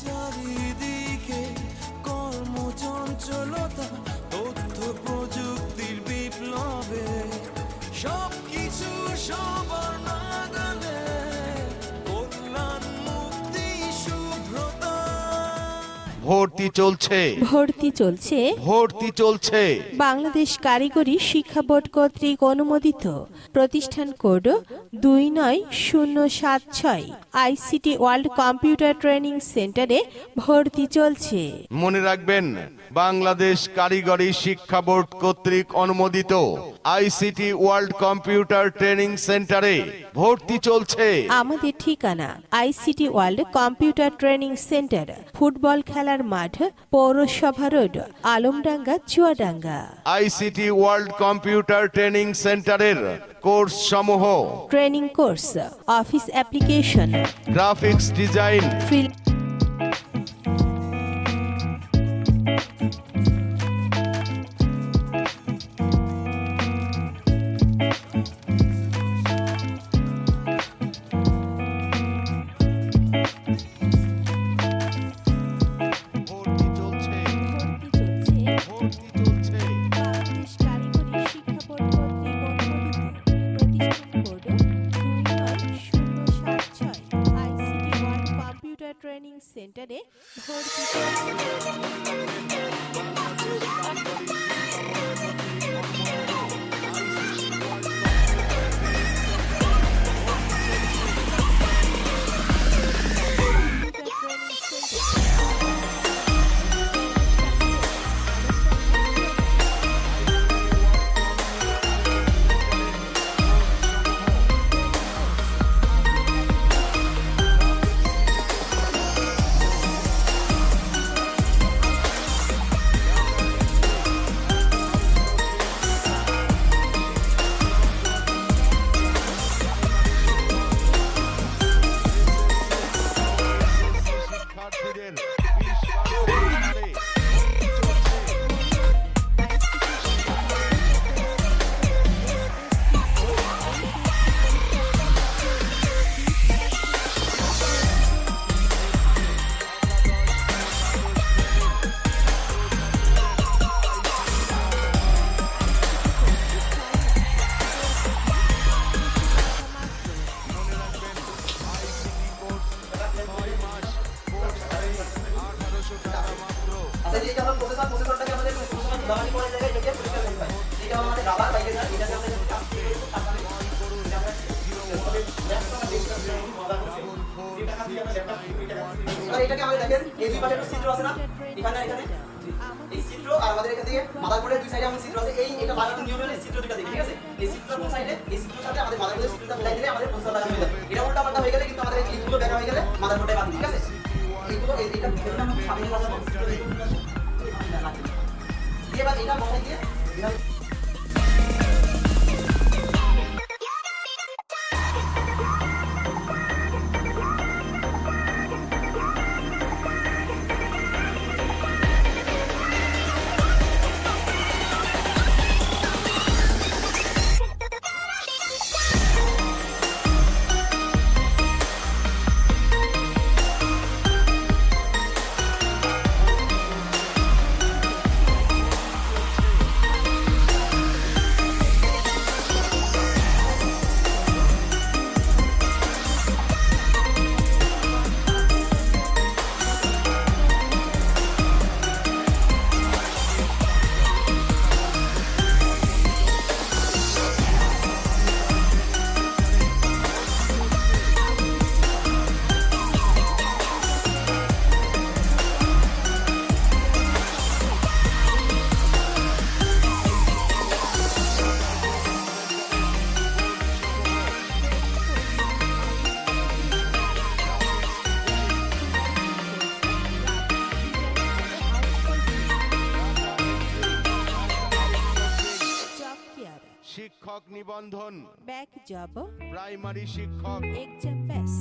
চারিদিকে কর্মচঞ্চলতা, তথ্য প্রযুক্তির বিপ্লবে সবকিছু সবার নাগালে, কল্যাণ মুক্তি শুভ্রতা। ভর্তি চলছে, ভর্তি চলছে ভর্তি চলছে। বাংলাদেশ কারিগরি শিক্ষা বোর্ড কর্তৃক অনুমোদিত। প্রতিষ্ঠান code 290076। ICT World Computer Training সেন্টারে ভর্তি চলছে। মনে রাখবেন, বাংলাদেশ কারিগরি শিক্ষা বোর্ড কর্তৃক অনুমোদিত আইসিটি ওয়ার্ল্ড কম্পিউটার ট্রেনিং সেন্টারে ভর্তি চলছে। আমাদের ঠিকানা ICT World Computer training centre, football খেলার মাঠ, পৌরসভা road, Alamdanga, Chuadanga. ICT World Computer training সেন্টারের কোর্স সমূহ: training course, office application, graphics design, field ভর্তি চলছে, ভর্তি চলছে। বাংলাদেশ কারিগরি শিক্ষা বোর্ড কর্তৃক অনুমোদিত। প্রতিষ্ঠান code 290076। ICT World Computer Training সেন্টারে ভর্তি শিক্ষার্থীদের 20% ছাড়ে। মনে রাখবেন, আইসিটি কোর্স 6 মাস, কোর্স ফি 1800 টাকা মাত্র। আচ্ছা, যেটা আমরা প্রসেসরটাকে আমাদের দামানি করে জায়গায় রেখে পরিষ্কার করতে হয়। যেটা আমাদের রাবার বাইরে যায়, এটাতে আমরা যখন কাজ করি তারপরে এটাকে আমাদের দেখেন, এই দুই পাশে একটা ছিদ্র আছে না, এখানে এখানে এই ছিদ্র, আর আমাদের এখান থেকে মাদারবোর্ডের দুই সাইডে আমাদের ছিদ্র আছে। এটা লাগানোর নিয়ম হলো এই ছিদ্র দুটো দেখি, ঠিক আছে? এই ছিদ্র কোন সাইডে, এই ছিদ্রের সাথে আমাদের মাদারবোর্ডের ছিদ্রটা মিলাই দিলে আমাদের প্রসেসর লাগানো হয়ে যাবে। এটা উল্টা পাল্টা হয়ে গেলে কিন্তু আমাদের এই লিঙ্কগুলো বের হয়ে গেলে মাদারবোর্ডে বাঁধি, ঠিক আছে? এইগুলো এইটা ভিতরে আমরা সামনে লাগাবো, এবার এটা বসাই দিয়ে শিক্ষক নিবন্ধন, ব্যাক জব, প্রাইমারি শিক্ষক, এক্সাম পাস,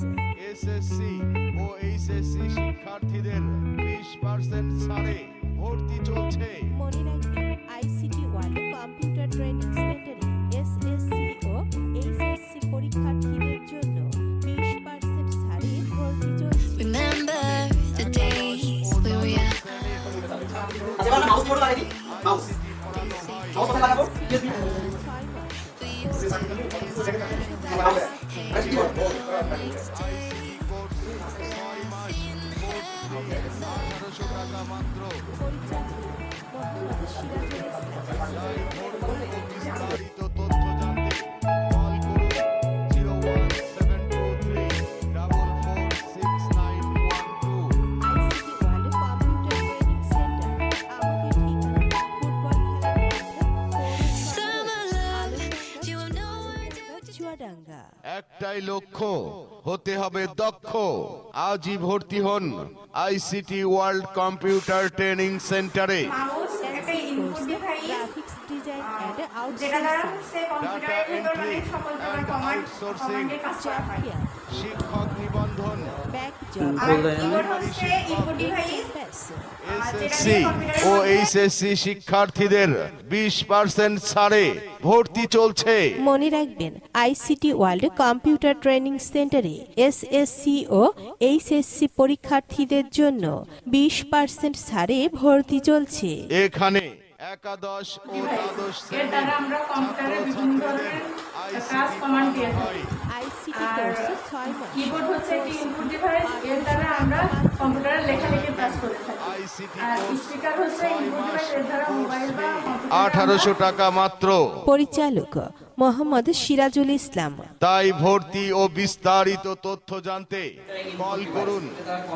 এসএসসি ও এইচএসসি শিক্ষার্থীদের 20% ছাড়ে ভর্তি চলছে। মনে রাখবেন, আইসিটি ওয়ার্ল্ড কম্পিউটার ট্রেনিং সেন্টারে এসএসসি ও এইচএসসি পরীক্ষার্থীদের জন্য 20% ছাড়ে ভর্তি চলছে। Remember the day বোর্ড লাগাই দিই মাউস কোথায় লাগাবো ইউএসবি বিস্তারিত তথ্য জানতে কল করুন 01743 চুয়াডাঙ্গা। একটাই লক্ষ্য, হতে হবে দক্ষ। আজই ভর্তি হন আইসিটি ওয়ার্ল্ড কম্পিউটার ট্রেনিং সেন্টারে। মাউস একটা input device graphics design and যেটা দ্বারা আউটসোর্সিং, হচ্ছে কম্পিউটারের ভেতর মানে সকল প্রকার কমান্ড কমান্ডে কাজ করা হয় জব শিক্ষক নিবন্ধন, ব্যাক জব, আর কিবোর্ড হচ্ছে ইনপুট ডিভাইস এসএসসি ও এইচএসসি শিক্ষার্থীদের 20% ছাড়ে ভর্তি চলছে। মনে রাখবেন আইসিটি ওয়ার্ল্ড কম্পিউটার ট্রেনিং সেন্টারে এসএসসি ও এইচএসসি পরীক্ষার্থীদের জন্য 20% ছাড়ে ভর্তি চলছে। এখানে একাদশ ও দ্বাদশ এর দ্বারা আমরা কম্পিউটারে বিভিন্ন ধরনের কাজ কমান্ড দিয়ে থাকি। আইসিটি আর কোর্সে 6 মাস। কিবোর্ড হচ্ছে একটি ইনপুট ডিভাইস এর দ্বারা আমরা কম্পিউটারে লেখালেখির কাজ করে থাকি। আইসিটি আর কোর্স স্পিকার হচ্ছে ইনপুট ডিভাইস এর দ্বারা মোবাইল বা কম্পিউটারে 1800 টাকা মাত্র। পরিচালক মোহাম্মদ সিরাজুল ইসলাম। তাই ভর্তি ও বিস্তারিত তথ্য জানতে কল করুন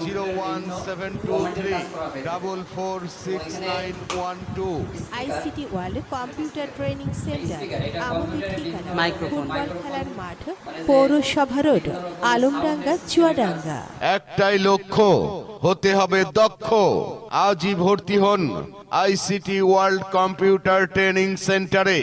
01723446912। ICT World Computer training centre, আমাদের ঠিকানা ফুটবল খেলার মাঠ, পৌরসভা রোড, আলমডাঙ্গা, চুয়াডাঙ্গা। একটাই লক্ষ্য, হতে হবে দক্ষ। আজই ভর্তি হন আইসিটি ওয়ার্ল্ড কম্পিউটার ট্রেনিং সেন্টারে।